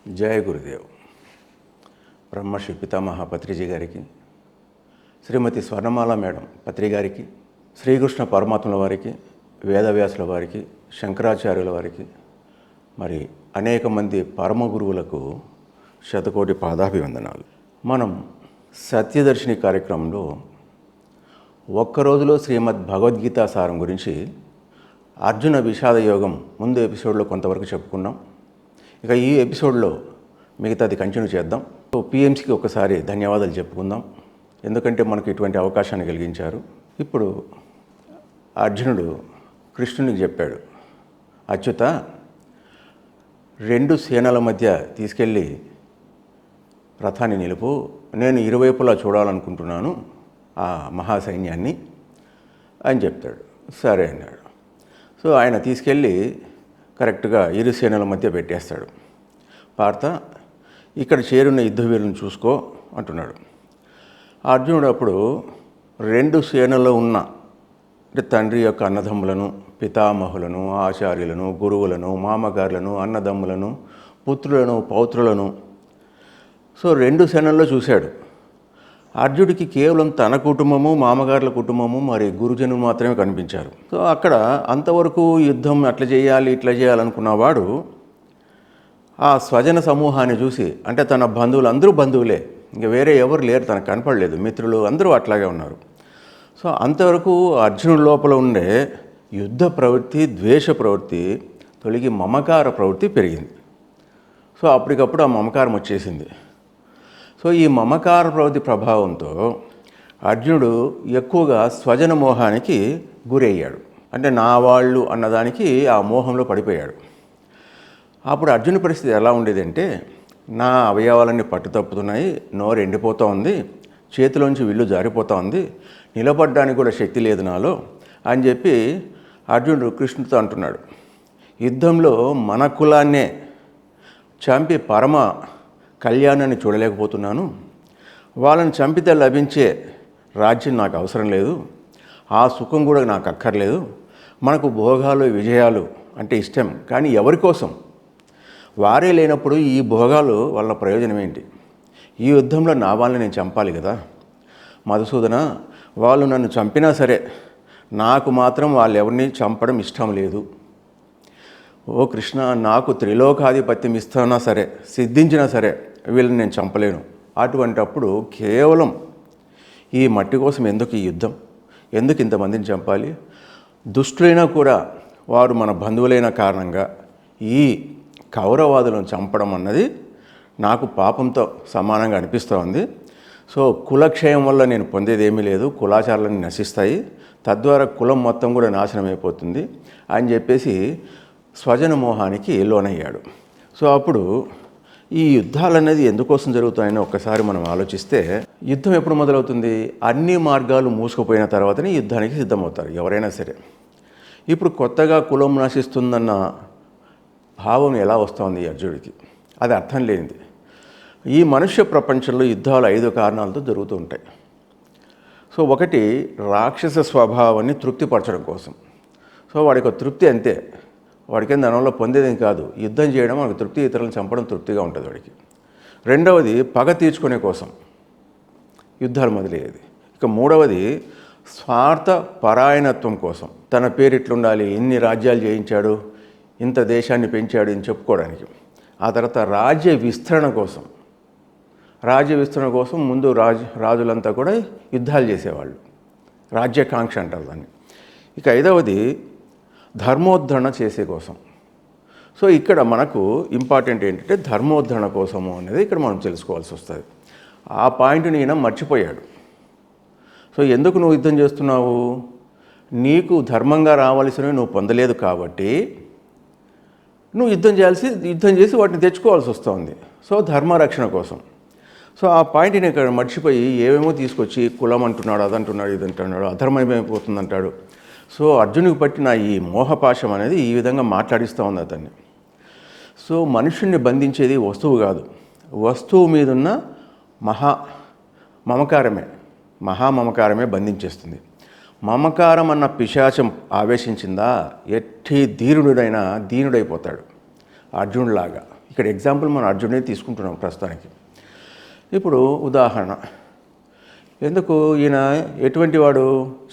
జయ గురుదేవ్. బ్రహ్మశ్రీ పితామహ పత్రిజీ గారికి, శ్రీమతి స్వర్ణమాల మేడం పత్రి గారికి, శ్రీకృష్ణ పరమాత్ముల వారికి, వేదవ్యాసుల వారికి, శంకరాచార్యుల వారికి, మరి అనేక మంది పరమ గురువులకు శతకోటి పాదాభివందనాలు. మనం సత్యదర్శిని కార్యక్రమంలో ఒక్కరోజులో శ్రీమద్ భగవద్గీత సారం గురించి అర్జున విషాద యోగం ముందు ఎపిసోడ్లో కొంతవరకు చెప్పుకున్నాం. ఇక ఈ ఎపిసోడ్లో మిగతాది కంటిన్యూ చేద్దాం. పిఎంసికి ఒకసారి ధన్యవాదాలు చెప్పుకుందాం, ఎందుకంటే మనకు ఇటువంటి అవకాశాన్ని కలిగించారు. ఇప్పుడు అర్జునుడు కృష్ణునికి చెప్పాడు, అచ్యుత, 2 సేనల మధ్య తీసుకెళ్ళి రథాన్ని నిలుపు, నేను ఇరువైపులా చూడాలనుకుంటున్నాను ఆ మహాసైన్యాన్ని అని చెప్తాడు. సరే అన్నాడు. సో ఆయన తీసుకెళ్ళి కరెక్ట్గా 2 సేనల మధ్య పెట్టేస్తాడు. పార్త, ఇక్కడ చేరున్న యుద్ధ వీరులను చూసుకో అంటున్నాడు. అర్జునుడు అప్పుడు 2 సేనల్లో ఉన్న అంటే తండ్రి యొక్క అన్నదమ్ములను, పితామహులను, ఆచార్యులను, గురువులను, మామగారులను, అన్నదమ్ములను, పుత్రులను, పౌత్రులను, సో 2 సేనల్లో చూశాడు. అర్జునుడికి కేవలం తన కుటుంబము, మామగారుల కుటుంబము, మరి గురుజనులు మాత్రమే కనిపించారు. సో అక్కడ అంతవరకు యుద్ధం అట్లా చేయాలి ఇట్లా చేయాలనుకున్నవాడు ఆ స్వజన సమూహాన్ని చూసి, అంటే తన బంధువులు అందరూ బంధువులే, ఇంకా వేరే ఎవరు లేరు, తనకు కనపడలేదు, మిత్రులు అందరూ అట్లాగే ఉన్నారు. సో అంతవరకు అర్జునుడి లోపల ఉండే యుద్ధ ప్రవృత్తి, ద్వేష ప్రవృత్తి తొలగి మమకార ప్రవృత్తి పెరిగింది. సో అప్పటికప్పుడు ఆ మమకారం వచ్చేసింది. సో ఈ మమకార ప్రవృత్తి ప్రభావంతో అర్జునుడు ఎక్కువగా స్వజన మోహానికి గురయ్యాడు. అంటే నా వాళ్ళు అన్నదానికి ఆ మోహంలో పడిపోయాడు. అప్పుడు అర్జునుడి పరిస్థితి ఎలా ఉండేదంటే, నా అవయవాలన్నీ పట్టు తప్పుతున్నాయి, నోరు ఎండిపోతూ ఉంది, చేతిలోంచి విల్లు జారిపోతూ ఉంది, నిలబడడానికి కూడా శక్తి లేదు నాలో అని చెప్పి అర్జునుడు కృష్ణుడితో అంటున్నాడు. యుద్ధంలో మన కులాన్నే చంపి పరమ కళ్యాణాన్ని చూడలేకపోతున్నాను, వాళ్ళని చంపితే లభించే రాజ్యం నాకు అవసరం లేదు, ఆ సుఖం కూడా నాకు అక్కర్లేదు, మనకు భోగాలు విజయాలు అంటే ఇష్టం, కానీ ఎవరి కోసం? వారే లేనప్పుడు ఈ భోగాలు వల్ల ప్రయోజనం ఏంటి? ఈ యుద్ధంలో నా వాళ్ళని నేను చంపాలి కదా మధుసూదన, వాళ్ళు నన్ను చంపినా సరే నాకు మాత్రం వాళ్ళు ఎవరిని చంపడం ఇష్టం లేదు. ఓ కృష్ణ, నాకు త్రిలోకాధిపత్యం ఇస్తున్నా సరే, సిద్ధించినా సరే వీళ్ళని నేను చంపలేను. అటువంటప్పుడు కేవలం ఈ మట్టి కోసం ఎందుకు ఈ యుద్ధం? ఎందుకు ఇంతమందిని చంపాలి? దుష్టులైనా కూడా వారు మన బంధువులైన కారణంగా ఈ కౌరవాదులను చంపడం అన్నది నాకు పాపంతో సమానంగా అనిపిస్తూ ఉంది. సో కులక్షయం వల్ల నేను పొందేది ఏమీ లేదు, కులాచారాలన్నీ నశిస్తాయి, తద్వారా కులం మొత్తం కూడా నాశనం అయిపోతుంది అని చెప్పేసి స్వజన మోహానికి లోనయ్యాడు. సో అప్పుడు ఈ యుద్ధాలు అనేది ఎందుకోసం జరుగుతాయని ఒక్కసారి మనం ఆలోచిస్తే, యుద్ధం ఎప్పుడు మొదలవుతుంది? అన్ని మార్గాలు మూసుకుపోయిన తర్వాతనే యుద్ధానికి సిద్ధమవుతారు ఎవరైనా సరే. ఇప్పుడు కొత్తగా కులం నశిస్తుందన్న భావం ఎలా వస్తుంది అర్జునుడికి? అది అర్థం లేనిది. ఈ మనుష్య ప్రపంచంలో యుద్ధాలు 5 కారణాలతో జరుగుతూ ఉంటాయి. సో ఒకటి, రాక్షస స్వభావాన్ని తృప్తిపరచడం కోసం. సో వాడికి ఒక తృప్తి అంతే, వాడికి దానివల్ల పొందేదేం కాదు, యుద్ధం చేయడం మనకు తృప్తి, ఇతరులను చంపడం తృప్తిగా ఉంటుంది వాడికి. రెండవది, పగ తీర్చుకునే కోసం యుద్ధాలు మొదలయ్యేది. ఇక మూడవది, స్వార్థ పరాయణత్వం కోసం, తన పేరు ఇట్లుండాలి, ఇన్ని రాజ్యాలు జయించాడు, ఇంత దేశాన్ని పెంచాడు అని చెప్పుకోవడానికి. ఆ తర్వాత రాజ్య విస్తరణ కోసం, రాజ్య విస్తరణ కోసం ముందు రాజులంతా కూడా యుద్ధాలు చేసేవాళ్ళు, రాజ్యాకాంక్ష అంటారు దాన్ని. ఇక ఐదవది, ధర్మోద్ధరణ చేసే కోసం. సో ఇక్కడ మనకు ఇంపార్టెంట్ ఏంటంటే ధర్మోద్ధరణ కోసము అనేది ఇక్కడ మనం తెలుసుకోవాల్సి వస్తుంది. ఆ పాయింట్ని ఈయన మర్చిపోయాడు. సో ఎందుకు నువ్వు యుద్ధం చేస్తున్నావు? నీకు ధర్మంగా రావాల్సినవి నువ్వు పొందలేదు కాబట్టి నువ్వు యుద్ధం చేసి వాటిని తెచ్చుకోవాల్సి వస్తుంది. సో ధర్మరక్షణ కోసం. సో ఆ పాయింట్ని ఇక్కడ మర్చిపోయి ఏమేమో తీసుకొచ్చి కులం అంటున్నాడు, అదంటున్నాడు, ఇదంటున్నాడు, అధర్మమైపోతుంది అంటాడు. సో అర్జునుడికి పట్టిన ఈ మోహపాశం అనేది ఈ విధంగా మాట్లాడిస్తూ ఉంది అతన్ని. సో మనుషుణ్ణి బంధించేది వస్తువు కాదు, వస్తువు మీదున్న మహామమకారమే బంధించేస్తుంది. మమకారం అన్న పిశాచం ఆవేశించిందా, ఎట్టి ధీరుడైనా దీనుడైపోతాడు అర్జునుడిలాగా. ఇక్కడ ఎగ్జాంపుల్ మనం అర్జునుడే తీసుకుంటున్నాం ప్రస్తుతానికి. ఇప్పుడు ఉదాహరణ, ఎందుకు ఈయన ఎటువంటి వాడు?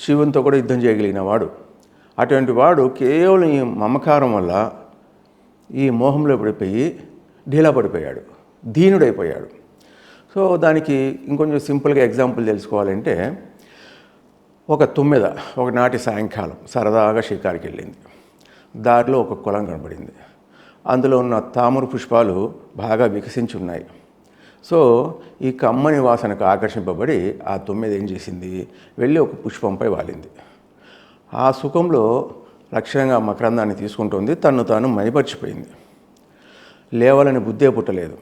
శివునితో కూడా యుద్ధం చేయగలిగిన వాడు. అటువంటి వాడు కేవలం ఈ మమకారం వల్ల ఈ మోహంలో పడిపోయి ఢీలా పడిపోయాడు, దీనుడైపోయాడు. సో దానికి ఇంకొంచెం సింపుల్గా ఎగ్జాంపుల్ తెలుసుకోవాలంటే, ఒక తుమ్మెద ఒకనాటి సాయంకాలం సరదాగా షికారుకి వెళ్ళింది. దారిలో ఒక కులం కనబడింది. అందులో ఉన్న తామర పుష్పాలు బాగా వికసించి ఉన్నాయి. సో ఈ కమ్మని వాసనకు ఆకర్షింపబడి ఆ తుమ్మెద ఏం చేసింది? వెళ్ళి ఒక పుష్పంపై వాలింది. ఆ సుఖంలో లక్ష్యంగా మకరందాన్ని తీసుకుంటుంది. తను తాను మైమర్చిపోయింది. లేవాలని బుద్ధే పుట్టలేదు.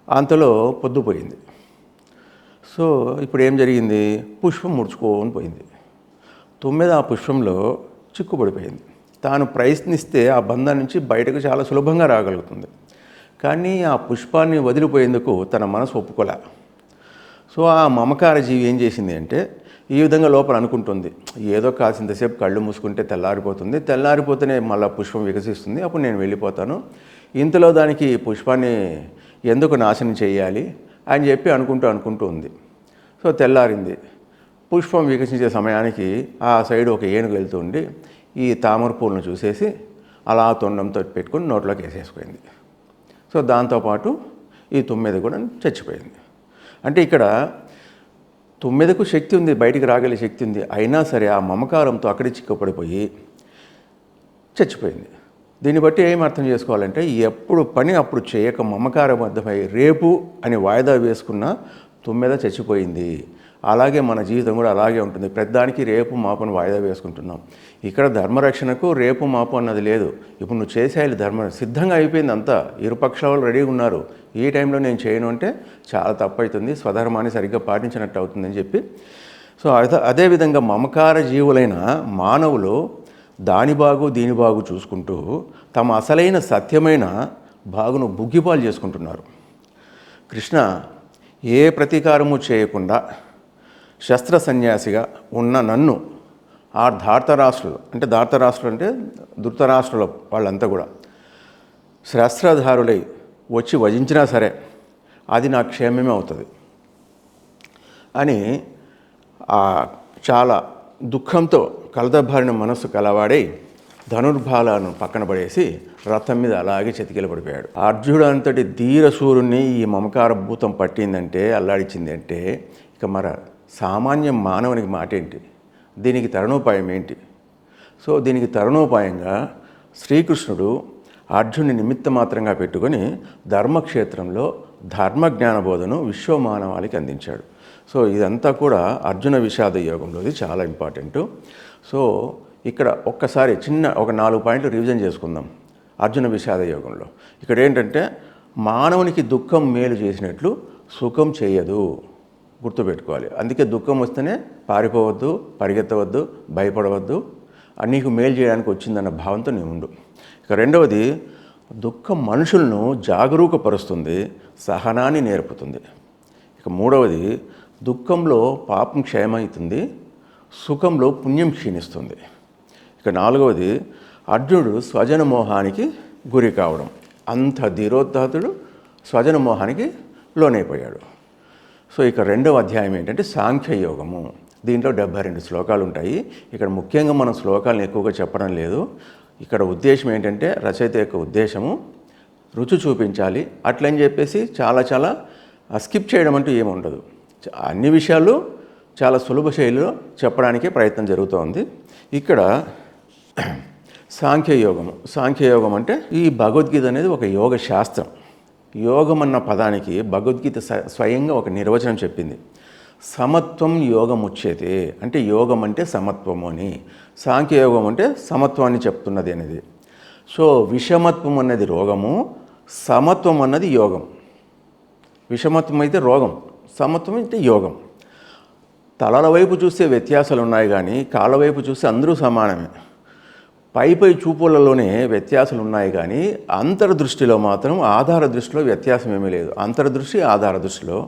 అంతలో పొద్దుపోయింది. సో ఇప్పుడు ఏం జరిగింది? పుష్పం ముడుచుకోని పోయింది. తుమ్మెద ఆ పుష్పంలో చిక్కుపడిపోయింది. తాను ప్రయత్నిస్తే ఆ బంధం నుంచి బయటకు చాలా సులభంగా రాగలుగుతుంది. కానీ ఆ పుష్పాన్ని వదిలిపోయేందుకు తన మనసు ఒప్పుకోలే. సో ఆ మమకార జీవి ఏం చేసింది అంటే, ఈ విధంగా లోపల అనుకుంటుంది, ఏదో కాసింతసేపు కళ్ళు మూసుకుంటే తెల్లారిపోతుంది, తెల్లారిపోతేనే మళ్ళీ పుష్పం వికసిస్తుంది, అప్పుడు నేను వెళ్ళిపోతాను. ఇంతలో దానికి పుష్పాన్ని ఎందుకు నాశనం చేయాలి అని చెప్పి అనుకుంటూ ఉంది. సో తెల్లారింది. పుష్పం వికసించే సమయానికి ఆ సైడ్ ఒక ఏనుగు వెళ్తూ ఉండి ఈ తామర పూలను చూసేసి అలా తొండంతో పెట్టుకుని నోట్లోకి వేసేసుకుంది. సో దాంతోపాటు ఈ తుమ్మెద కూడా చచ్చిపోయింది. అంటే ఇక్కడ తుమ్మెదకు శక్తి ఉంది, బయటికి రాగలిగే శక్తి ఉంది, అయినా సరే ఆ మమకారంతో అక్కడే చిక్కుపడిపోయి చచ్చిపోయింది. దీన్ని బట్టి ఏం అర్థం చేసుకోవాలంటే, ఎప్పుడు పని అప్పుడు చేయక మమకారబద్ధమై రేపు అని వాయిదా వేసుకున్న తుమ్మెద చచ్చిపోయింది. అలాగే మన జీవితం కూడా అలాగే ఉంటుంది. ప్రతిదానికి రేపు మాపును వాయిదా వేసుకుంటున్నాం. ఇక్కడ ధర్మరక్షణకు రేపు మాపు అన్నది లేదు. ఇప్పుడు నువ్వు చేసేయాలి, ధర్మ సిద్ధంగా అయిపోయింది అంతా, ఇరుపక్షాల వాళ్ళు రెడీగా ఉన్నారు. ఈ టైంలో నేను చేయను అంటే చాలా తప్పు అవుతుంది, స్వధర్మాన్ని సరిగ్గా పాటించినట్టు అవుతుందని చెప్పి. సో అదేవిధంగా మమకార జీవులైన మానవులు దాని బాగు దీని బాగు చూసుకుంటూ తమ అసలైన సత్యమైన బాగును బుగ్గిపాలు చేసుకుంటున్నారు. కృష్ణ ఏ ప్రతీకారము చేయకుండా శస్త్ర సన్యాసిగా ఉన్న నన్ను ఆ ధార్తరాష్ట్రులు అంటే ధృతరాష్ట్రుల వాళ్ళంతా కూడా శస్త్రధారులై వచ్చి వజించినా సరే అది నా క్షేమమే అవుతుంది అని చాలా దుఃఖంతో కలదబారిన మనస్సు కలవాడై ధనుర్బాలను పక్కన పడేసి రథం మీద అలాగే చెతికిల పడిపోయాడు. అర్జునుడు అంతటి ధీరసూరుణ్ణి ఈ మమకార భూతం పట్టిందంటే, అల్లాడించింది అంటే, ఇక సామాన్య మానవునికి మాట ఏంటి? దీనికి తరుణోపాయం ఏంటి? సో దీనికి తరుణోపాయంగా శ్రీకృష్ణుడు అర్జునుని నిమిత్త మాత్రంగా పెట్టుకొని ధర్మక్షేత్రంలో ధర్మజ్ఞాన బోధను విశ్వమానవాళికి అందించాడు. సో ఇదంతా కూడా అర్జున విషాద యోగంలోది చాలా ఇంపార్టెంటు. సో ఇక్కడ ఒక్కసారి ఒక 4 పాయింట్లు రివిజన్ చేసుకుందాం. అర్జున విషాద యోగంలో ఇక్కడ ఏంటంటే, మానవునికి దుఃఖం మేలు చేసినట్లు సుఖం చేయదు, గుర్తుపెట్టుకోవాలి. అందుకే దుఃఖం వస్తేనే పారిపోవద్దు, పరిగెత్తవద్దు, భయపడవద్దు, నీకు మేలు చేయడానికి వచ్చిందన్న భావంతో నీవు ఉండు. ఇక రెండవది, దుఃఖం మనుషులను జాగరూకపరుస్తుంది, సహనాన్ని నేర్పుతుంది. ఇక మూడవది, దుఃఖంలో పాపం క్షయమవుతుంది, సుఖంలో పుణ్యం క్షీణిస్తుంది. ఇక నాలుగవది, అర్జునుడు స్వజన మోహానికి గురి కావడం, అంత ధీరోద్ధాతుడు స్వజన మోహానికి లోనైపోయాడు. సో ఇక రెండవ అధ్యాయం ఏంటంటే సాంఖ్యయోగము. దీంట్లో 72 శ్లోకాలు ఉంటాయి. ఇక్కడ ముఖ్యంగా మనం శ్లోకాలను ఎక్కువగా చెప్పడం లేదు. ఇక్కడ ఉద్దేశం ఏంటంటే, రచయిత యొక్క ఉద్దేశము రుచి చూపించాలి, అట్లని చెప్పేసి చాలా స్కిప్ చేయడం అంటూ ఏమి ఉండదు. అన్ని విషయాలు చాలా సులభ శైలిలో చెప్పడానికే ప్రయత్నం జరుగుతోంది. ఇక్కడ సాంఖ్యయోగం అంటే ఈ భగవద్గీత అనేది ఒక యోగ శాస్త్రం. యోగం అన్న పదానికి భగవద్గీత స్వయంగా ఒక నిర్వచనం చెప్పింది. సమత్వం యోగముచ్యతే అంటే యోగం అంటే సమత్వము అని, సాంఖ్యయోగం అంటే సమత్వాన్ని చెప్తున్నది అనేది. సో విషమత్వం అన్నది రోగము, సమత్వం అన్నది యోగం. విషమత్వం అయితే రోగం, సమత్వం అయితే యోగం. తలల వైపు చూస్తే వ్యత్యాసాలు ఉన్నాయి కానీ కాళ్ళ వైపు చూస్తే అందరూ సమానమే. పై చూపులలోనే వ్యత్యాసాలు ఉన్నాయి కానీ అంతర్దృష్టిలో మాత్రం ఆధార దృష్టిలో వ్యత్యాసం ఏమీ లేదు. అంతర్దృష్టి ఆధార దృష్టిలో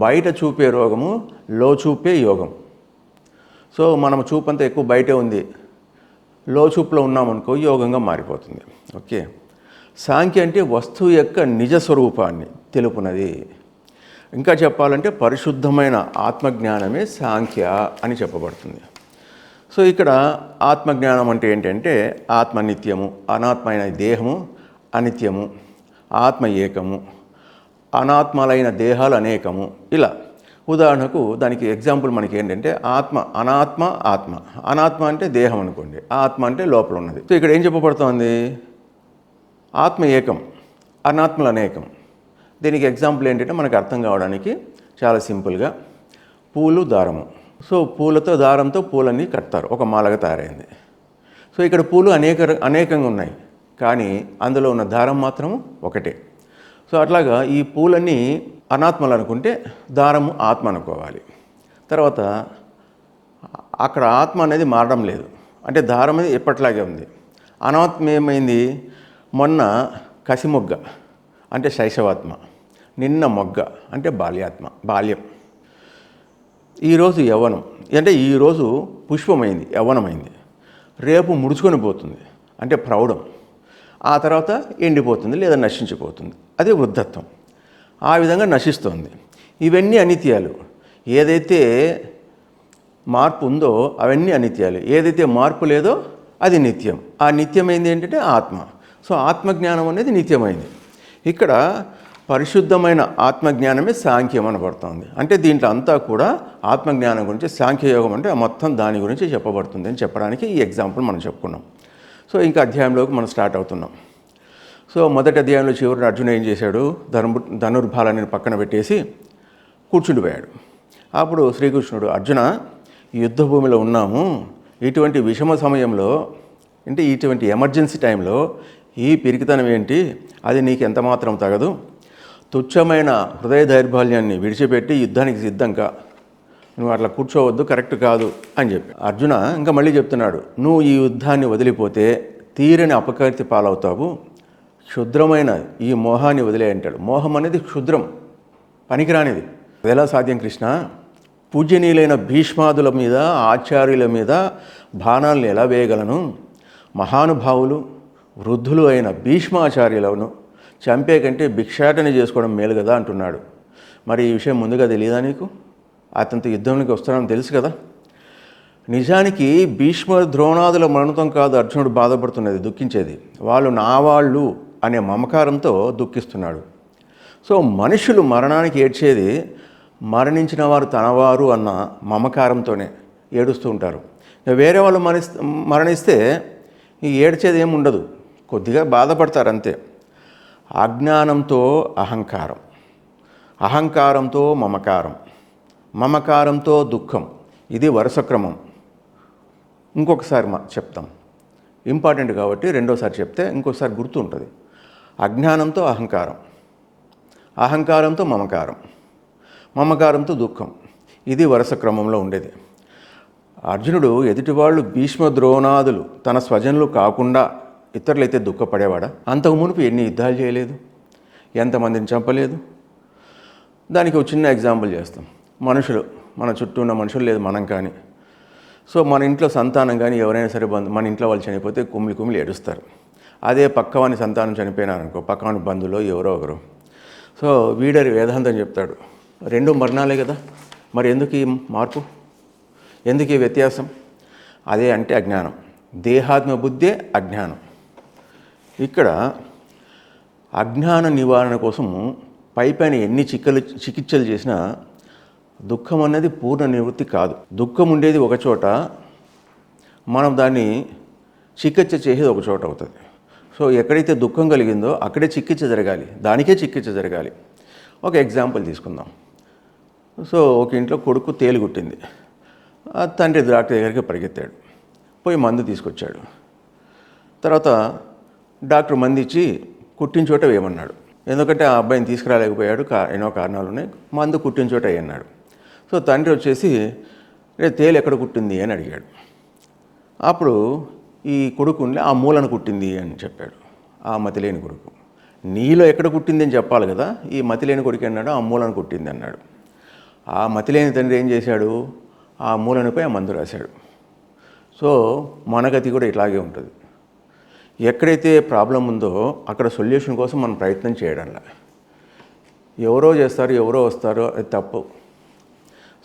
బయట చూపే రోగము, లో చూపే యోగం. సో మనం చూపంతా ఎక్కువ బయటే ఉంది, లో చూపులో ఉన్నామనుకో యోగంగా మారిపోతుంది. ఓకే. సాంఖ్య అంటే వస్తువు యొక్క నిజ స్వరూపాన్ని తెలుపునది. ఇంకా చెప్పాలంటే పరిశుద్ధమైన ఆత్మజ్ఞానమే సాంఖ్య అని చెప్పబడుతుంది. సో ఇక్కడ ఆత్మజ్ఞానం అంటే ఏంటంటే ఆత్మ నిత్యము, అనాత్మైన దేహము అనిత్యము, ఆత్మ ఏకము, అనాత్మలైన దేహాలు అనేకము. ఇలా ఉదాహరణకు దానికి ఎగ్జాంపుల్ మనకి ఏంటంటే అనాత్మ అనాత్మ అంటే దేహం అనుకోండి, ఆత్మ అంటే లోపల ఉన్నది. సో ఇక్కడ ఏం చెప్పబడుతోంది? ఆత్మ ఏకం, అనాత్మలు అనేకం. దీనికి ఎగ్జాంపుల్ ఏంటంటే మనకు అర్థం కావడానికి చాలా సింపుల్గా పూలు, దారము. సో పూలతో దారంతో పూలన్నీ కడతారు, ఒక మాలగా తయారైంది. సో ఇక్కడ పూలు అనేకంగా ఉన్నాయి, కానీ అందులో ఉన్న దారం మాత్రం ఒకటే. సో అట్లాగా ఈ పూలన్నీ అనాత్మలు అనుకుంటే దారము ఆత్మ అనుకోవాలి. తర్వాత అక్కడ ఆత్మ అనేది మారడం లేదు, అంటే దారం అనేది ఎప్పట్లాగే ఉంది. అనాత్మ ఏమైంది? మొన్న కసిమొగ్గ అంటే శైశవాత్మ, నిన్న మొగ్గ అంటే బాల్యం, ఈరోజు యవ్వనం అంటే ఈరోజు పుష్పమైంది, యవ్వనమైంది. రేపు ముడుచుకొని పోతుంది అంటే ప్రౌఢం, ఆ తర్వాత ఎండిపోతుంది లేదా నశించిపోతుంది, అదే వృద్ధత్వం. ఆ విధంగా నశిస్తుంది. ఇవన్నీ అనిత్యాలు. ఏదైతే మార్పు ఉందో అవన్నీ అనిత్యాలు, ఏదైతే మార్పు లేదో అది నిత్యం. ఆ నిత్యమైంది ఏంటంటే ఆత్మ. సో ఆత్మజ్ఞానం అనేది నిత్యమైంది. ఇక్కడ పరిశుద్ధమైన ఆత్మజ్ఞానమే సాంఖ్యం అనబడుతుంది. అంటే దీంట్లో అంతా కూడా ఆత్మజ్ఞానం గురించి, సాంఖ్యయోగం అంటే మొత్తం దాని గురించి చెప్పబడుతుంది అని చెప్పడానికి ఈ ఎగ్జాంపుల్ మనం చెప్పుకున్నాం. సో ఇంకా అధ్యాయంలోకి మనం స్టార్ట్ అవుతున్నాం. సో మొదటి అధ్యాయంలో చివరిని అర్జున ఏం చేశాడు? ధనుర్బాలని పక్కన పెట్టేసి కూర్చుండిపోయాడు. అప్పుడు శ్రీకృష్ణుడు, అర్జున, ఈ యుద్ధ భూమిలో ఉన్నాము, ఇటువంటి విషమ సమయంలో అంటే ఇటువంటి ఎమర్జెన్సీ టైంలో ఈ పిరికితనం ఏంటి? అది నీకు ఎంత మాత్రం తగదు. తుచ్చమైన హృదయ దౌర్బల్యాన్ని విడిచిపెట్టి యుద్ధానికి సిద్ధంగా నువ్వు అట్లా కూర్చోవద్దు, కరెక్ట్ కాదు అని చెప్పి అర్జున ఇంకా మళ్ళీ చెప్తున్నాడు, నువ్వు ఈ యుద్ధాన్ని వదిలిపోతే తీరని అపకీర్తి పాలవుతావు. క్షుద్రమైన ఈ మోహాన్ని వదిలే అంటాడు. మోహం అనేది క్షుద్రం, పనికిరానిది. ఎలా సాధ్యం కృష్ణ? పూజ్యనీయులైన భీష్మాదుల మీద, ఆచార్యుల మీద బాణాలను ఎలా వేయగలను? మహానుభావులు వృద్ధులు అయిన భీష్మాచార్యులను చంపే కంటే భిక్షాటన చేసుకోవడం మేలు కదా అంటున్నాడు. మరి ఈ విషయం ముందుగా తెలియదా నీకు? అతనితో యుద్ధంలోకి వస్తానని తెలుసు కదా. నిజానికి భీష్మ ద్రోణాదుల మరణం కాదు అర్జునుడు బాధపడుతున్నది, దుఃఖించేది. వాళ్ళు అనే మమకారంతో దుఃఖిస్తున్నాడు. సో మనుషులు మరణానికి ఏడ్చేది మరణించిన వారు తనవారు అన్న మమకారంతోనే ఏడుస్తూ ఉంటారు. వేరే వాళ్ళు మరణిస్తే ఈ ఏడ్చేది ఏమి ఉండదు, కొద్దిగా బాధపడతారు అంతే. అజ్ఞానంతో అహంకారం, అహంకారంతో మమకారం, మమకారంతో దుఃఖం, ఇది వరుస క్రమం. ఇంకొకసారి చెప్తాం, ఇంపార్టెంట్ కాబట్టి రెండోసారి చెప్తే ఇంకొకసారి గుర్తు ఉంటుంది. అజ్ఞానంతో అహంకారం, అహంకారంతో మమకారం, మమకారంతో దుఃఖం, ఇది వరుస క్రమంలో ఉండేది. అర్జునుడు ఎదుటివాళ్ళు భీష్మ ద్రోణాదులు తన స్వజనులు కాకుండా ఇతరులైతే దుఃఖపడేవాడా? అంతకు మునుపు ఎన్ని యుద్ధాలు చేయలేదు, ఎంతమందిని చంపలేదు? దానికి ఒక చిన్న ఎగ్జాంపుల్ చేస్తాం. మనుషులు, మన చుట్టూ ఉన్న మనుషులు లేదు మనం కానీ, సో మన ఇంట్లో సంతానం కానీ ఎవరైనా సరే మన ఇంట్లో వాళ్ళు చనిపోతే కుమిలి ఏడుస్తారు. అదే పక్కవాని సంతానం చనిపోయినారనుకో, పక్కవాని బంధువులో ఎవరో ఒకరు. సో వీడరి వేదాంతం చెప్తాడు, రెండు మరణాలే కదా, మరి ఎందుకు ఈ మార్పు, ఎందుకు ఈ వ్యత్యాసం? అదే అంటే అజ్ఞానం, దేహాత్మ బుద్ధే అజ్ఞానం. ఇక్కడ అజ్ఞాన నివారణ కోసము పైపైన ఎన్ని చికిత్సలు చేసినా దుఃఖం అనేది పూర్ణ నివృత్తి కాదు. దుఃఖం ఉండేది ఒక చోట, మనం దాన్ని చికిత్స చేసేది ఒక చోట అవుతుంది. సో ఎక్కడైతే దుఃఖం కలిగిందో అక్కడే చికిత్స జరగాలి, దానికే చికిత్స జరగాలి. ఒక ఎగ్జాంపుల్ తీసుకుందాం. సో ఒక ఇంట్లో కొడుకు తేలుగుట్టింది, తండ్రి డాక్టర్ దగ్గరికి పరిగెత్తాడు, పోయి మందు తీసుకొచ్చాడు. తర్వాత డాక్టర్ మందు ఇచ్చి కుట్టిన చోట వేయమన్నాడు. ఎందుకంటే ఆ అబ్బాయిని తీసుకురాలేకపోయాడు, ఎన్నో కారణాలు ఉన్నాయి. మందు కుట్టిన చోట వేయన్నాడు. సో తండ్రి వచ్చేసి తేలు ఎక్కడ కుట్టింది అని అడిగాడు. అప్పుడు ఈ కొడుకుని ఆ మూలను కుట్టింది అని చెప్పాడు. ఆ మతిలేని కొడుకు, నీలో ఎక్కడ కుట్టింది అని చెప్పాలి కదా. ఈ మతిలేని కొడుకు అన్నాడు ఆ మూలను కుట్టింది అన్నాడు. ఆ మతిలేని తండ్రి ఏం చేశాడు, ఆ మూలనిపై ఆ మందు రాశాడు. సో మన గతి కూడా ఇట్లాగే ఉంటుంది. ఎక్కడైతే ప్రాబ్లం ఉందో అక్కడ సొల్యూషన్ కోసం మనం ప్రయత్నం చేయడంలా. ఎవరో చేస్తారు, ఎవరో వస్తారు, అది తప్పు.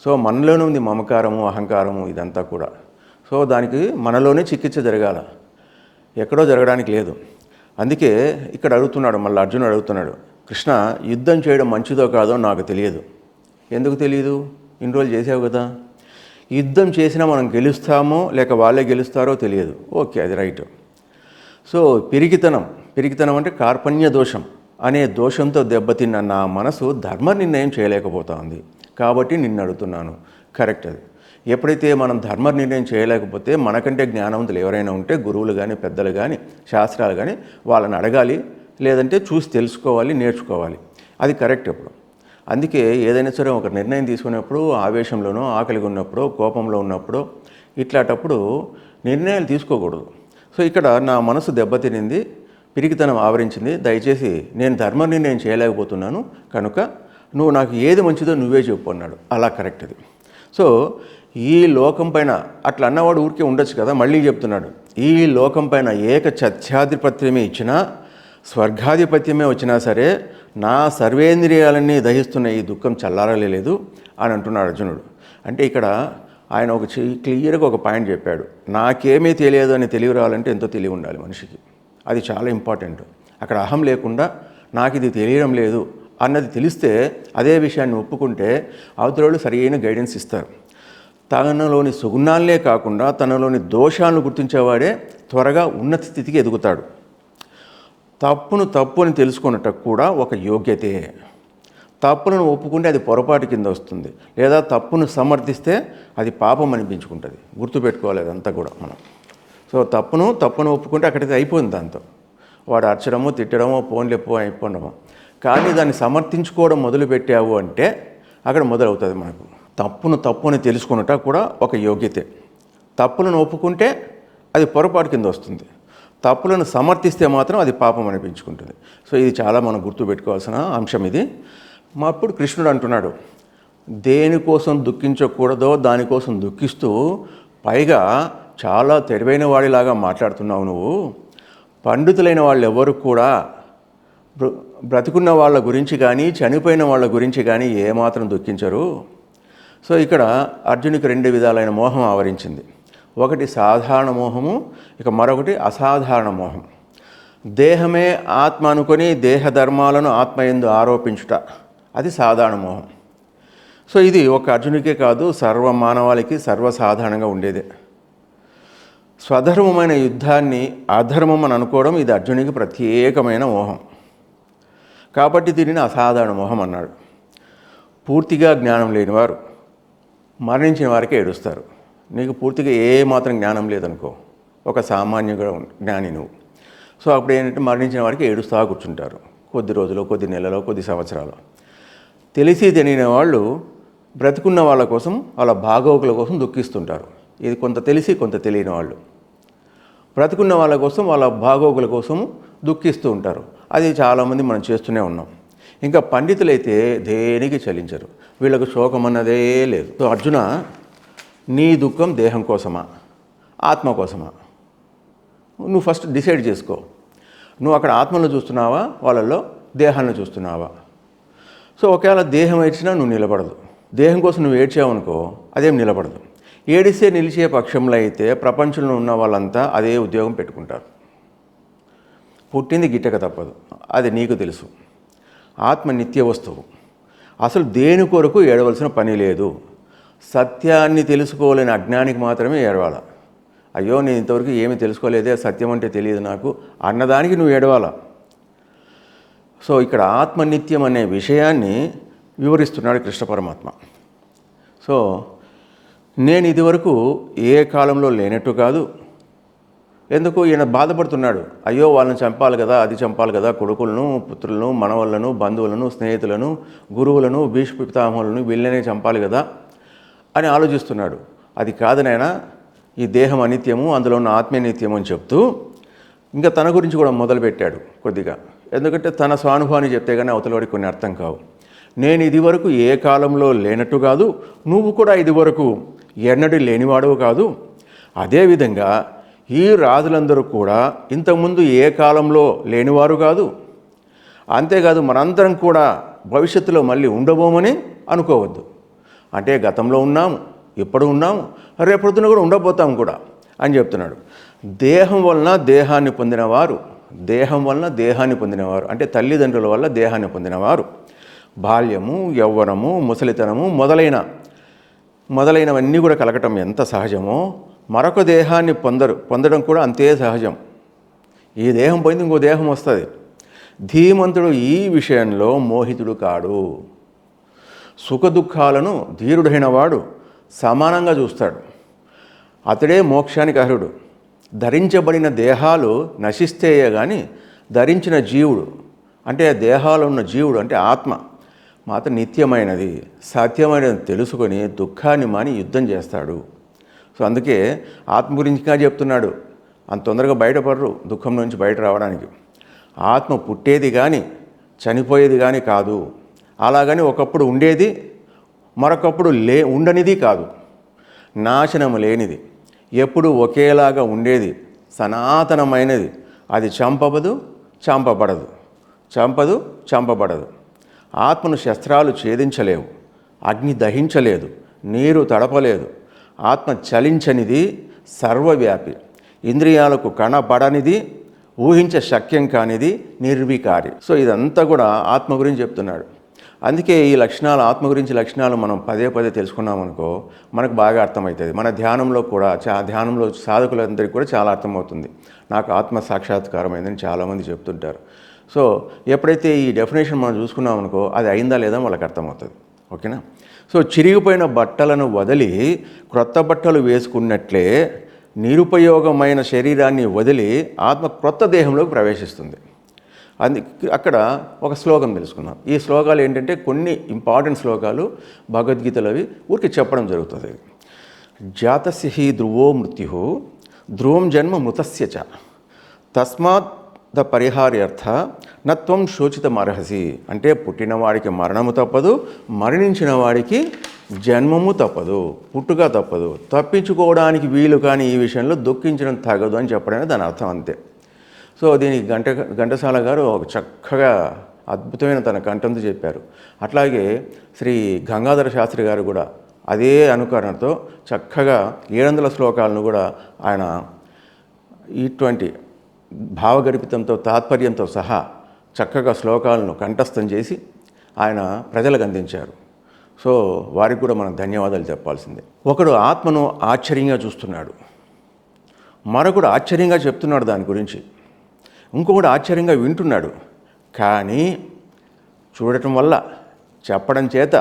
సో మనలోనే ఉంది మమకారము, అహంకారము, ఇదంతా కూడా. సో దానికి మనలోనే చికిత్స జరగాల, ఎక్కడో జరగడానికి లేదు. అందుకే ఇక్కడ అడుగుతున్నాడు, మళ్ళీ అర్జునుడు అడుగుతున్నాడు, కృష్ణ యుద్ధం చేయడం మంచిదో కాదో నాకు తెలియదు. ఎందుకు తెలియదు? ఇన్ని రోజులు చేసావు కదా. యుద్ధం చేసినా మనం గెలుస్తామో లేక వాళ్ళే గెలుస్తారో తెలియదు. ఓకే, అది రైట్. సో పిరికితనం అంటే కార్పణ్య దోషం అనే దోషంతో దెబ్బతిన్న నా మనసు ధర్మ నిర్ణయం చేయలేకపోతా ఉంది. కాబట్టి నిన్ను అడుగుతున్నాను. కరెక్ట్. అది ఎప్పుడైతే మనం ధర్మ నిర్ణయం చేయలేకపోతే మనకంటే జ్ఞానవంతులు ఎవరైనా ఉంటే గురువులు కానీ, పెద్దలు కానీ, శాస్త్రాలు కానీ, వాళ్ళని అడగాలి, లేదంటే చూసి తెలుసుకోవాలి, నేర్చుకోవాలి. అది కరెక్ట్. ఇప్పుడు అందుకే ఏదైనా సరే ఒక నిర్ణయం తీసుకున్నప్పుడు ఆవేశంలోనో, ఆకలిగా ఉన్నప్పుడు, కోపంలో ఉన్నప్పుడు, ఇట్లాంటప్పుడు నిర్ణయాలు తీసుకోకూడదు. సో ఇక్కడ నా మనసు దెబ్బతినింది, పిరికితనం ఆవరించింది, దయచేసి నేను ధర్మ నిర్ణయం చేయలేకపోతున్నాను, కనుక నువ్వు నాకు ఏది మంచిదో నువ్వే చెప్పు అన్నాడు. అలా కరెక్ట్. అది సో ఈ లోకం పైన అట్లా అన్నవాడు ఊరికే ఉండొచ్చు కదా. మళ్ళీ చెప్తున్నాడు, ఈ లోకం పైన ఏకఛత్యాధిపత్యమే ఇచ్చినా, స్వర్గాధిపత్యమే వచ్చినా సరే నా సర్వేంద్రియాలన్నీ దహిస్తున్న ఈ దుఃఖం చల్లారలేదు అని అంటున్నాడు అర్జునుడు. అంటే ఇక్కడ ఆయన ఒక క్లియర్గా ఒక పాయింట్ చెప్పాడు. నాకేమీ తెలియదు అని తెలివి రావాలంటే ఎంతో తెలివి ఉండాలి మనిషికి. అది చాలా ఇంపార్టెంట్. అక్కడ అహం లేకుండా నాకు ఇది తెలియడం లేదు అన్నది తెలిస్తే, అదే విషయాన్ని ఒప్పుకుంటే అవతల సరైన గైడెన్స్ ఇస్తారు. తనలోని సుగుణాలనే కాకుండా తనలోని దోషాలను గుర్తించేవాడే త్వరగా ఉన్నత స్థితికి ఎదుగుతాడు. తప్పు అని తెలుసుకున్నట్టు కూడా ఒక యోగ్యతే. తప్పులను ఒప్పుకుంటే అది పొరపాటు కింద వస్తుంది, లేదా తప్పును సమర్థిస్తే అది పాపం అనిపించుకుంటుంది. గుర్తుపెట్టుకోవాలి అదంతా కూడా మనం. సో తప్పును ఒప్పుకుంటే అక్కడికి అయిపోయింది. దాంతో వాడు అరచడమో, తిట్టడమో, ఫోన్లు అయిపోవడమో. కానీ దాన్ని సమర్థించుకోవడం మొదలుపెట్టావు అంటే అక్కడ మొదలవుతుంది మనకు. తప్పు అని తెలుసుకున్నట కూడా ఒక యోగ్యతే. తప్పులను ఒప్పుకుంటే అది పొరపాటు కింద వస్తుంది, తప్పులను సమర్థిస్తే మాత్రం అది పాపం అనిపించుకుంటుంది. సో ఇది చాలా మనం గుర్తుపెట్టుకోవాల్సిన అంశం ఇది. అప్పుడు కృష్ణుడు అంటున్నాడు, దేనికోసం దుఃఖించకూడదో దానికోసం దుఃఖిస్తూ, పైగా చాలా తెలివైన వాడిలాగా మాట్లాడుతున్నావు నువ్వు. పండితులైన వాళ్ళు ఎవరు కూడా బ్రతుకున్న వాళ్ళ గురించి కానీ, చనిపోయిన వాళ్ళ గురించి కానీ ఏమాత్రం దుఃఖించరు. సో ఇక్కడ అర్జునికి 2 విధాలైన మోహం ఆవరించింది. ఒకటి సాధారణ మోహము, ఇక మరొకటి అసాధారణ మోహం. దేహమే ఆత్మ అనుకొని దేహ ధర్మాలను ఆత్మయందు ఆరోపించుట, అది సాధారణ మోహం. సో ఇది ఒక అర్జునికే కాదు, సర్వ మానవాళికి సర్వసాధారణంగా ఉండేదే. స్వధర్మమైన యుద్ధాన్ని అధర్మం అని అనుకోవడం ఇది అర్జునికి ప్రత్యేకమైన మోహం. కాబట్టి దీనిని అసాధారణ మోహం అన్నాడు. పూర్తిగా జ్ఞానం లేనివారు మరణించిన వారికి ఏడుస్తారు. నీకు పూర్తిగా ఏ మాత్రం జ్ఞానం లేదనుకో, ఒక సామాన్యుగా జ్ఞాని నువ్వు. సో అప్పుడు ఏంటంటే మరణించిన వారికి ఏడుస్తూ కూర్చుంటారు, కొద్ది రోజులు, కొద్ది నెలలో, కొద్ది సంవత్సరాలు. తెలిసి తెలియని వాళ్ళు బ్రతుకున్న వాళ్ళ కోసం, వాళ్ళ బాగోగుల కోసం దుఃఖిస్తుంటారు. ఇది కొంత తెలిసి కొంత తెలియని వాళ్ళు. బ్రతుకున్న వాళ్ళ కోసం, వాళ్ళ బాగోగుల కోసం దుఃఖిస్తూ ఉంటారు. అది చాలామంది మనం చేస్తూనే ఉన్నాం. ఇంకా పండితులైతే దేనికి చలించరు, వీళ్ళకు శోకం అన్నదే లేదు. సో అర్జున, నీ దుఃఖం దేహం కోసమా, ఆత్మ కోసమా? నువ్వు ఫస్ట్ డిసైడ్ చేసుకో. నువ్వు అక్కడ ఆత్మను చూస్తున్నావా, వాళ్ళల్లో దేహాన్ని చూస్తున్నావా? సో ఒకవేళ దేహం ఏడ్చినా నువ్వు నిలబడదు. దేహం కోసం నువ్వు ఏడ్చావనుకో, అదేం నిలబడదు. ఏడిస్తే నిలిచే పక్షంలో అయితే ప్రపంచంలో ఉన్న వాళ్ళంతా అదే ఉద్యోగం పెట్టుకుంటారు. పుట్టింది గిట్టక తప్పదు, అది నీకు తెలుసు. ఆత్మ నిత్య వస్తువు, అసలు దేని కొరకు ఏడవలసిన పని లేదు. సత్యాన్ని తెలుసుకోలేని అజ్ఞానికి మాత్రమే ఏడవాల. అయ్యో నేను ఇంతవరకు ఏమీ తెలుసుకోలేదే, సత్యం అంటే తెలియదు నాకు అన్నదానికి నువ్వు ఏడవాల. సో ఇక్కడ ఆత్మనిత్యం అనే విషయాన్ని వివరిస్తున్నాడు కృష్ణ పరమాత్మ. సో నేను ఇదివరకు ఏ కాలంలో లేనట్టు కాదు. ఎందుకు ఈయన బాధపడుతున్నాడు, అయ్యో వాళ్ళని చంపాలి కదా, అది చంపాలి కదా, కొడుకులను, పుత్రులను, మనవళ్ళను, బంధువులను, స్నేహితులను, గురువులను, భీష్మ పితామహులను వీళ్ళనే చంపాలి కదా అని ఆలోచిస్తున్నాడు. అది కాదు నాయనా, ఈ దేహం అనిత్యము, అందులో ఉన్న ఆత్మీయ నిత్యము అని చెప్తూ ఇంకా తన గురించి కూడా మొదలుపెట్టాడు కొద్దిగా. ఎందుకంటే తన స్వానుభవాన్ని చెప్తే కానీ అవతలవాడికి కొన్ని అర్థం కావు. నేను ఇదివరకు ఏ కాలంలో లేనట్టు కాదు, నువ్వు కూడా ఇదివరకు ఎన్నడూ లేనివాడవు కాదు. అదేవిధంగా ఈ రాజులందరూ కూడా ఇంతకుముందు ఏ కాలంలో లేనివారు కాదు. అంతేకాదు మనందరం కూడా భవిష్యత్తులో మళ్ళీ ఉండబోమని అనుకోవద్దు. అంటే గతంలో ఉన్నాము, ఇప్పుడు ఉన్నాము, రేపొద్దున కూడా ఉండబోతాం కూడా అని చెప్తున్నాడు. దేహం వలన దేహాన్ని పొందినవారు, దేహం వలన దేహాన్ని పొందినవారు అంటే తల్లిదండ్రుల వల్ల దేహాన్ని పొందినవారు బాల్యము, యవ్వనము, ముసలితనము మొదలైనవన్నీ కూడా కలగటం ఎంత సహజమో మరొక దేహాన్ని పొందడం కూడా అంతే సహజం. ఈ దేహం పోయింది ఇంకో దేహం వస్తుంది. ధీమంతుడు ఈ విషయంలో మోహితుడు కాడు. సుఖదుఖాలను ధీరుడైన వాడు సమానంగా చూస్తాడు. అతడే మోక్షానికి అర్హుడు. ధరించబడిన దేహాలు నశిస్తేయే కానీ ధరించిన జీవుడు అంటే దేహాలు ఉన్న జీవుడు అంటే ఆత్మ మాత్రం నిత్యమైనది, సత్యమైనది తెలుసుకొని దుఃఖాన్ని మాని యుద్ధం చేస్తాడు. సో అందుకే ఆత్మ గురించిగా చెప్తున్నాడు. అంత తొందరగా బయటపడరు దుఃఖం నుంచి బయట రావడానికి. ఆత్మ పుట్టేది కానీ చనిపోయేది కానీ కాదు. అలాగని ఒకప్పుడు ఉండేది మరొకప్పుడు ఉండనిది కాదు. నాశనము లేనిది, ఎప్పుడు ఒకేలాగా ఉండేది, సనాతనమైనది. అది చంపబదు, చంపబడదు. ఆత్మను శస్త్రాలు ఛేదించలేవు, అగ్ని దహించలేదు, నీరు తడపలేదు. ఆత్మ చలించనిది, సర్వవ్యాపి, ఇంద్రియాలకు కనపడనిది, ఊహించ శక్యం కానిది, నిర్వికారి. సో ఇదంతా కూడా ఆత్మ గురించి చెప్తున్నాడు. అందుకే ఈ లక్షణాలు, ఆత్మ గురించి లక్షణాలు మనం పదే తెలుసుకున్నామనుకో మనకు బాగా అర్థమవుతుంది. మన ధ్యానంలో కూడా ధ్యానంలో సాధకులందరికీ కూడా చాలా అర్థమవుతుంది. నాకు ఆత్మ సాక్షాత్కారం అయిందని చాలామంది చెప్తుంటారు. సో ఎప్పుడైతే ఈ డెఫినేషన్ మనం చూసుకున్నామనుకో అది అయిందా లేదా వాళ్ళకి అర్థమవుతుంది. ఓకేనా? సో చిరిగిపోయిన బట్టలను వదిలి క్రొత్త బట్టలు వేసుకున్నట్లే నిరుపయోగమైన శరీరాన్ని వదిలి ఆత్మ క్రొత్త దేహంలోకి ప్రవేశిస్తుంది. అక్కడ ఒక శ్లోకం తెలుసుకున్నాం. ఈ శ్లోకాలు ఏంటంటే కొన్ని ఇంపార్టెంట్ శ్లోకాలు భగవద్గీతలో అవి ఊరికి చెప్పడం జరుగుతుంది. జాతస్య హి ధ్రువో మృత్యు ధ్రువం జన్మ మృతస్య చ తస్మాత్ ద పరిహార్యర్థ నత్వం శోచితమర్హసి. అంటే పుట్టినవాడికి మరణము తప్పదు, మరణించిన వాడికి జన్మము తప్పదు, పుట్టుక తప్పదు. తప్పించుకోవడానికి వీలు కానీ ఈ విషయంలో దుఃఖించడం తగదు అని చెప్పడమే దాని అర్థం, అంతే. సో దీనికి ఘంటసాల గారు ఒక చక్కగా అద్భుతమైన తన కంఠంతో చెప్పారు. అట్లాగే శ్రీ గంగాధర శాస్త్రి గారు కూడా అదే అనుకరణతో చక్కగా 700 శ్లోకాలను కూడా ఆయన ఇటువంటి భావగర్భితంతో తాత్పర్యంతో సహా చక్కగా శ్లోకాలను కంఠస్థం చేసి ఆయన ప్రజలకు అందించారు. సో వారికి కూడా మనం ధన్యవాదాలు చెప్పాల్సిందే. ఒకడు ఆత్మను ఆశ్చర్యంగా చూస్తున్నాడు, మరొకడు ఆశ్చర్యంగా చెప్తున్నాడు దాని గురించి, ఇంకొకడు ఆశ్చర్యంగా వింటున్నాడు. కానీ చూడటం వల్ల, చెప్పడం చేత,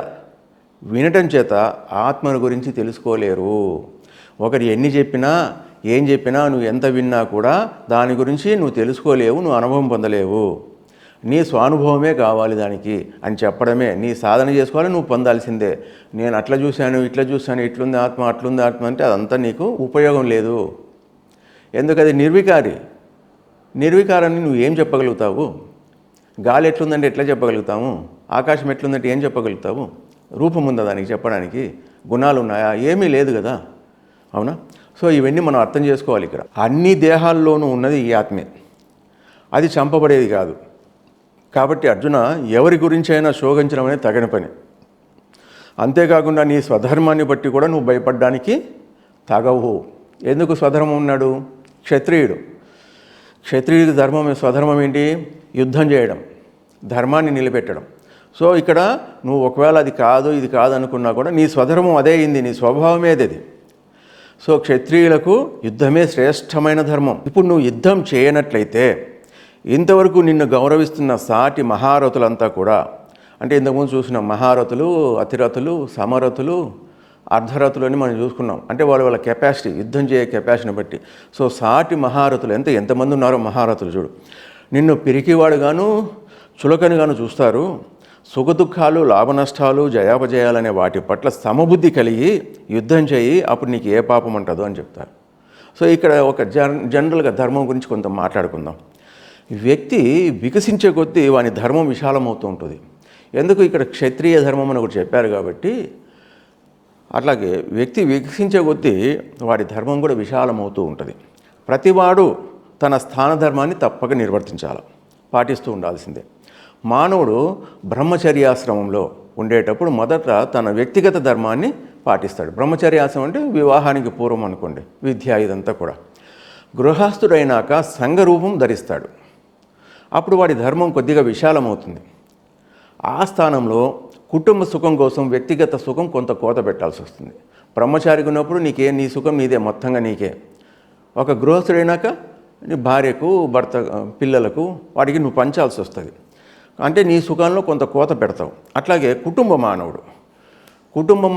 వినటం చేత ఆత్మను గురించి తెలుసుకోలేరు. ఒకరు ఎన్ని చెప్పినా ఏం చెప్పినా నువ్వు ఎంత విన్నా కూడా దాని గురించి నువ్వు తెలుసుకోలేవు, నువ్వు అనుభవం పొందలేవు. నీ స్వానుభవమే కావాలి దానికి అని చెప్పడమే. నీ సాధన చేసుకోవాలి, నువ్వు పొందాల్సిందే. నేను అట్లా చూశాను, ఇట్లా చూశాను, ఇట్లుంది ఆత్మ, అట్లుంది ఆత్మ అంటే అదంతా నీకు ఉపయోగం లేదు. ఎందుకు? అది నిర్వికారాన్ని నువ్వు ఏం చెప్పగలుగుతావు? గాలి ఎట్లుందంటే ఎట్లా చెప్పగలుగుతాము? ఆకాశం ఎట్లుందంటే ఏం చెప్పగలుగుతావు? రూపం ఉందా దానికి చెప్పడానికి? గుణాలు ఉన్నాయా? ఏమీ లేదు కదా, అవునా? సో ఇవన్నీ మనం అర్థం చేసుకోవాలి. ఇక్కడ అన్ని దేహాల్లోనూ ఉన్నది ఈ ఆత్మే, అది చంపబడేది కాదు. కాబట్టి అర్జున, ఎవరి గురించి అయినా శోకించడం అనేది తగిన పని. అంతేకాకుండా నీ స్వధర్మాన్ని బట్టి కూడా నువ్వు భయపడడానికి తగవు. ఎందుకు? స్వధర్మం ఉన్నాడు క్షత్రియుడు. క్షత్రియుడి స్వధర్మం ఏంటి? యుద్ధం చేయడం, ధర్మాన్ని నిలబెట్టడం. సో ఇక్కడ నువ్వు ఒకవేళ అది కాదు ఇది కాదు అనుకున్నా కూడా నీ స్వధర్మం అదే అయింది, నీ స్వభావమే అది. సో క్షత్రియులకు యుద్ధమే శ్రేష్టమైన ధర్మం. ఇప్పుడు నువ్వు యుద్ధం చేయనట్లయితే ఇంతవరకు నిన్ను గౌరవిస్తున్న సాటి మహారథులంతా కూడా, అంటే ఇంతకుముందు చూసిన మహారథులు, అతిరథులు, సమరథులు, అర్ధరథులు అని మనం చూసుకున్నాం. అంటే వాళ్ళ కెపాసిటీ, యుద్ధం చేయ కెపాసిటీని బట్టి. సో సాటి మహారథులు ఎంతమంది ఉన్నారో మహారథులు చూడు. నిన్ను పిరికివాడుగాను చులకనిగాను చూస్తారు. సుఖదుఖాలు, లాభనష్టాలు, జయాపజయాలనే వాటి పట్ల సమబుద్ధి కలిగి యుద్ధం చేయి, అప్పుడు నీకు ఏ పాపం ఉంటుందో అని చెప్తారు. సో ఇక్కడ ఒక జనరల్గా ధర్మం గురించి కొంత మాట్లాడుకుందాం. వ్యక్తి వికసించే కొద్దీ వాని ధర్మం విశాలమవుతూ ఉంటుంది. ఎందుకు? ఇక్కడ క్షత్రియ ధర్మం అని ఒకటి చెప్పారు కాబట్టి. అట్లాగే వ్యక్తి వికసించే కొద్దీ వాడి ధర్మం కూడా విశాలమవుతూ ఉంటుంది. ప్రతివాడు తన స్థాన ధర్మాన్ని తప్పక నిర్వర్తించాలి, పాటిస్తూ ఉండాల్సిందే. మానవుడు బ్రహ్మచర్యాశ్రమంలో ఉండేటప్పుడు మొదట తన వ్యక్తిగత ధర్మాన్ని పాటిస్తాడు. బ్రహ్మచర్యాశ్రమం అంటే వివాహానికి పూర్వం అనుకోండి, విద్య ఇదంతా కూడా. గృహస్థుడైనాక సంఘరూపం ధరిస్తాడు. అప్పుడు వాడి ధర్మం కొద్దిగా విశాలమవుతుంది. ఆ స్థానంలో కుటుంబ సుఖం కోసం వ్యక్తిగత సుఖం కొంత కోత పెట్టాల్సి వస్తుంది. బ్రహ్మచారికి ఉన్నప్పుడు నీ సుఖం నీదే, మొత్తంగా నీకే. ఒక గృహస్థుడైనాక నీ భార్యకు, భర్త, పిల్లలకు, వాడికి నువ్వు పంచాల్సి వస్తుంది. అంటే నీ సుఖంలో కొంత కోత పెడతావు. అట్లాగే కుటుంబ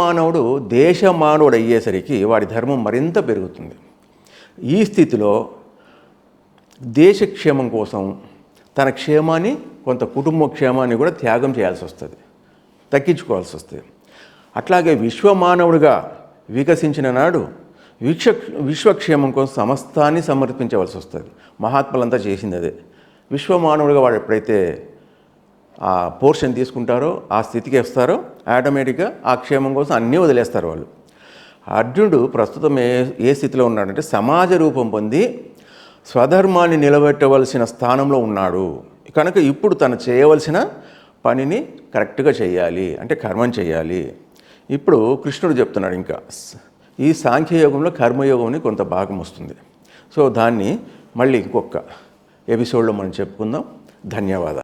మానవుడు దేశ మానవుడు అయ్యేసరికి వాడి ధర్మం మరింత పెరుగుతుంది. ఈ స్థితిలో దేశక్షేమం కోసం తన క్షేమాన్ని, కొంత కుటుంబ క్షేమాన్ని కూడా త్యాగం చేయాల్సి వస్తుంది, తగ్గించుకోవాల్సి వస్తుంది. అట్లాగే విశ్వమానవుడిగా వికసించిన నాడు విశ్వక్షేమం కోసం సమస్తాన్ని సమర్పించవలసి వస్తుంది. మహాత్ములంతా చేసింది అదే. విశ్వమానవుడిగా వాడు ఎప్పుడైతే ఆ పోర్షన్ తీసుకుంటారో, ఆ స్థితికి వస్తారో, ఆటోమేటిక్గా ఆ క్షేమం కోసం అన్నీ వదిలేస్తారు వాళ్ళు. అర్జునుడు ప్రస్తుతం ఏ స్థితిలో ఉన్నాడంటే సమాజ రూపం పొంది స్వధర్మాన్ని నిలబెట్టవలసిన స్థానంలో ఉన్నాడు. కనుక ఇప్పుడు తను చేయవలసిన పనిని కరెక్ట్గా చేయాలి, అంటే కర్మం చేయాలి. ఇప్పుడు కృష్ణుడు చెప్తున్నాడు, ఇంకా ఈ సాంఖ్యయోగంలో కర్మయోగంని కొంత భాగం వస్తుంది. సో దాన్ని మళ్ళీ ఇంకొక ఎపిసోడ్లో మనం చెప్పుకుందాం. ధన్యవాదాలు.